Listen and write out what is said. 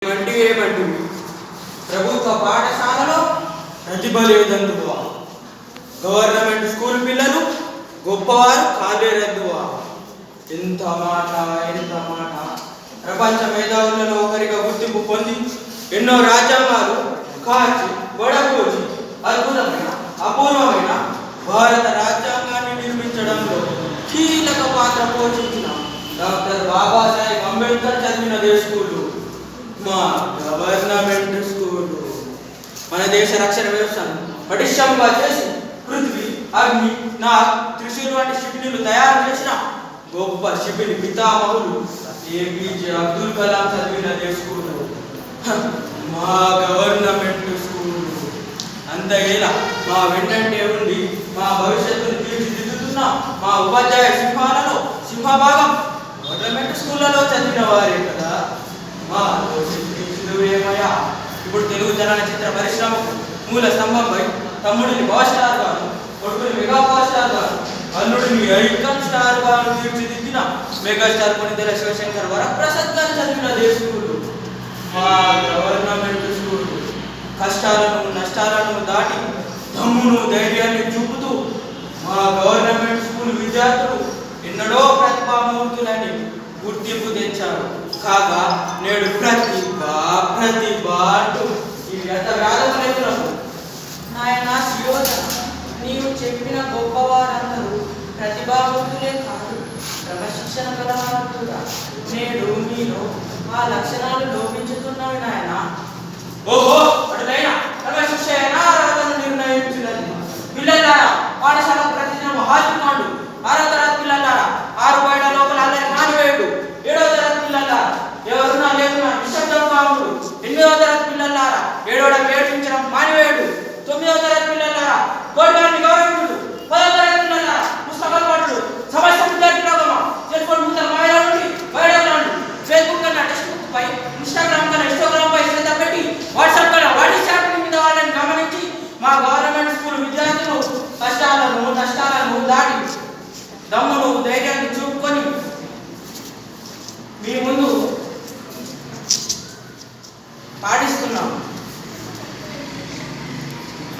ఏమంటూ ప్రభుత్వ పాఠశాలలో ప్రతిభ లేదందువా, government school పిల్లలు గొప్పవారు కాలేరద్దువా. ఎంత మాట ఎంత మాట! ప్రపంచ మేధావులలో ఒకరిగా గుర్తింపు పొంది ఎన్నో రాజ్యాంగాలు కాచి గొడవూచి అపూర్వమైన భారత రాజ్యాంగాన్ని నిర్మించడంలో కీలక పాత్ర పోషించిన డాక్టర్ బాబాసాహెబ్ అంబేద్కర్ చదివినదే స్కూలు మా గవర్నమెంట్ స్కూలు. మన దేశ రక్షణ వ్యవస్థను పటిష్టంగా చేసి పృథ్వీ, అగ్ని, నాగ్, త్రిశూల్ వంటి క్షిపణులు తయారు చేసిన గొప్ప క్షిపణి పితామహులు ఏపీజే అబ్దుల్ కలాం చదివినదే స్కూలు మా గవర్నమెంట్ స్కూలు. అంతేలా మా వెంటనే ఉండి మా భవిష్యత్తును తీర్చిదిద్దుతున్న మా ఉపాధ్యాయ సింహాలలో సింహభాగం గవర్నమెంట్ స్కూళ్ళలో చదివిన వారే కదా. మా ఏమయ్యా, ఇప్పుడు తెలుగు చలనచిత్ర పరిశ్రమకు మూల స్తంభంపై తమ్ముడిని పవర్ స్టార్ గాను, కొడుకుని మెగా పవర్ స్టార్ గాను, అల్లుడిని ఐకాన్ స్టార్ గాను తీర్చిదిద్దిన మెగాస్టార్ కొనిదెల శివశంకర్ వరప్రసాద్ గారు చదివినదే స్కూలు మా గవర్నమెంట్ స్కూలు. కష్టాలను నష్టాలను దాటి దమ్మును ధైర్యాన్ని చూపుతూ మా గవర్నమెంట్ స్కూల్ విద్యార్థులు ఎన్నడో ప్రతిభామూర్తులని గుర్తింపు తెచ్చారు. కాగా నేడు ప్రతిభ అంటూ ఈ వ్యర్థ వ్యాధులకు నాయన శివోధన, నీవు చెప్పిన గొప్పవారందరూ ప్రతిభావంతులే కాదు, క్రమశిక్షణ గలవారు కూడా. నేడు మీలో ఆ లక్షణాలు లోపి